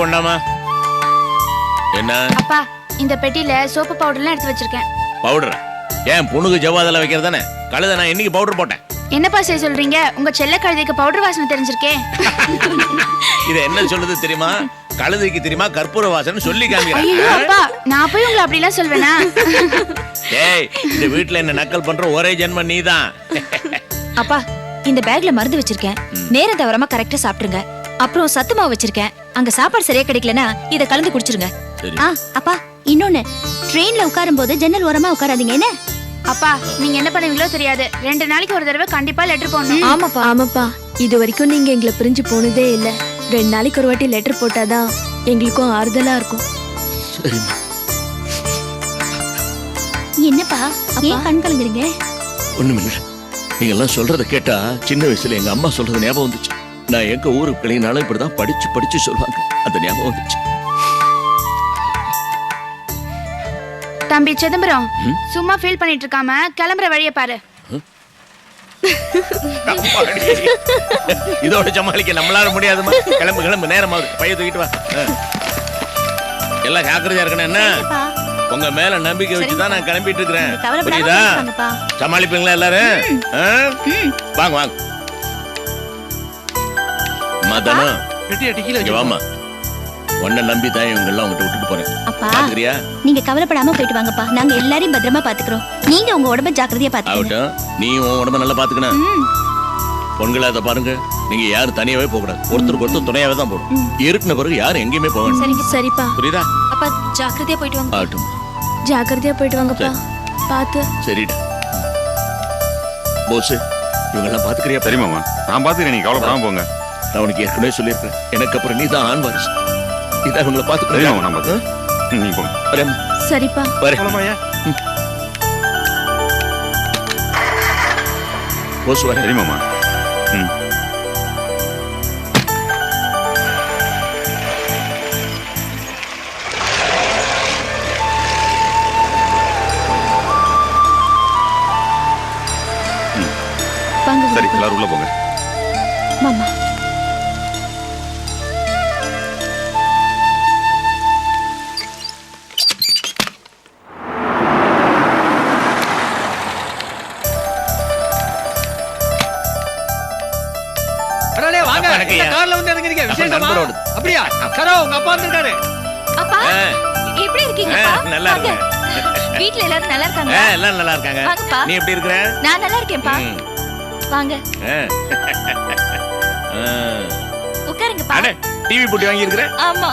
கொண்டாமா. என்ன அப்பா, இந்த பெட்டியில சோப்பு பவுடர்லாம் எடுத்து வச்சிருக்கேன். பவுடர்? ஏன் புணுகு ஜவ்வாதெல்லாம் வைக்கிறதானே? கழுத நான் இன்னைக்கு பவுடர் போட்டேன். என்னப்பா செய்ய சொல்றீங்க? உங்க செல்ல கழுதைக்கு பவுடர் வாசனை தெரிஞ்சிருக்கே. இது என்ன சொல்லுது தெரியுமா? கழுதைக்கு தெரியுமா கற்பூர வாசனை சொல்லி காமிக்கிறேன். ஐயோ அப்பா, நான் போய் உங்களை அப்படிலாம் சொல்வேனா? ஏய், இந்த வீட்ல என்ன நக்கல் பண்ற ஒரே ஜென்மம் நீதான். அப்பா, இந்த பேக்ல மருந்து வச்சிருக்கேன். நேரம் தவறாம கரெக்டா சாப்பிட்டுருங்க. அப்புறம் சத்து மாவு வச்சிருக்கேன். அங்க சாப்பாடு சரியா கிடைக்கலனா இத கலந்து குடிச்சிருங்க. சரி. அப்பா, இன்னொன்னு, ட்ரெயின்ல உட்காரும் போது ஜன்னல் ஓரமா உட்காராதீங்க என்ன? அப்பா, நீங்க என்ன பண்ணுவீங்களோ தெரியாது. 2 நாளைக்கு ஒரு தடவை கண்டிப்பா லெட்டர் போடணும். ஆமாப்பா, இது வரைக்கும் நீங்க எங்களை பிரிஞ்சு போனதே இல்ல. 2 நாளைக்கு ஒரு வாட்டி லெட்டர் போட்டாதான் எங்களுக்கும் ஆறுதலா இருக்கும். சரிம்மா. என்னப்பா ஏன் கண் கலங்குறீங்க? ஒண்ணுமில்ல. நீங்க எல்லாம் சொல்றத கேட்டா சின்ன வயசுல எங்க அம்மா சொல்றது ஞாபகம் வந்துச்சு. நான் எங்க ஊருக்கு கிளையினாலும் இப்படிதான் படிச்சு படிச்சு சொல்லுவாங்க. அந்த ஞாபகம் வந்துச்சு. தம்பி சிதம்பரம், சும்மா ஃபீல் பண்ணிட்டு இருக்காம கிளம்புற வழியை பாரு. இதோட சமாளிக்க நம்மளால முடியாதுமா. கிளம்பு கிளம்பு, நேரமாவது. பைய தூக்கிட்டு வா. எல்லாம் ஜாக்கிரதையா இருக்கணும். என்ன உங்க மேல நம்பிக்கை வச்சுதான் நான் கிளம்பிட்டு இருக்கிறேன். புரியுதா? சமாளிப்பீங்களா எல்லாரும்? வாங்க வாங்க. மதனா இங்க வாமா. உன்னை நம்பி தான் இவங்க எல்லாம் உங்ககிட்ட விட்டுட்டு போறேன். அப்பா, பாத்துக்கிறியா? நீங்க கவலைப்படாம போயிட்டு வாங்கப்பா. நாங்க எல்லாரையும் பத்திரமா பாத்துக்கிறோம். நீங்க உங்க உடம்ப ஜாக்கிரதையா பாத்துக்கங்க. ஆகட்டும். நீ உன் உடம்ப நல்லா பாத்துக்கணும். பொண்களை அதை பாருங்க. நீங்க யாரும் தனியாவே போக கூடாது. ஒருத்தருக்கு ஒருத்தர் துணையாவே தான் போகணும். இருட்டின பிறகு யாரும் எங்கேயுமே போக வேண்டாம். சரிப்பா. புரியுதா? அப்பா, ஜாக்கிரதையா போயிட்டு வாங்க. ஆகட்டும். ஜாக்கிரதையா போயிட்டு வாங்கப்பா. பாத்து. சரிடா. போஸ், இவங்க எல்லாம் பாத்துக்கிறியா? சரி மாமா, நான் பாத்துக்கிறேன். நீங்க கவலைப்படாம போங்க. நான் உனக்கு ஏற்கனவே சொல்லியிருக்கேன். எனக்கு அப்புறம் நீ தான் ஆண் வாரிசு. இதான் இவங்களை சரி பாத்துக்கிறேன். மாமா, நான் பாத்து. நீங்க போங்க. வரேன். சரிப்பா. வரேன். போஸ் வரேன். சரி மாமா. வாங்க. சரி, எல்லாரும் உள்ள போங்க. மாமா. அடடே வாங்க. வணக்கம் ஐயா. இந்த கார்ல வந்து இறங்குறீங்க. விசேஷமா? நண்பரோடு. அப்படியா? சரோ, உங்க அப்பா வந்திருக்காரு. அப்பா, எப்படி இருக்கீங்கப்பா? நல்லா இருக்கேன். வீட்ல எல்லாரும் நல்லா இருக்காங்க? எல்லாம் நல்லா இருக்காங்க. வாங்கப்பா. நீ எப்படி இருக்கிற? நான் நல்லா இருக்கேன்ப்பா. வாங்க, உட்காருங்கப்பா. டிவி போட்டு வாங்கி இருக்கிற? ஆமா.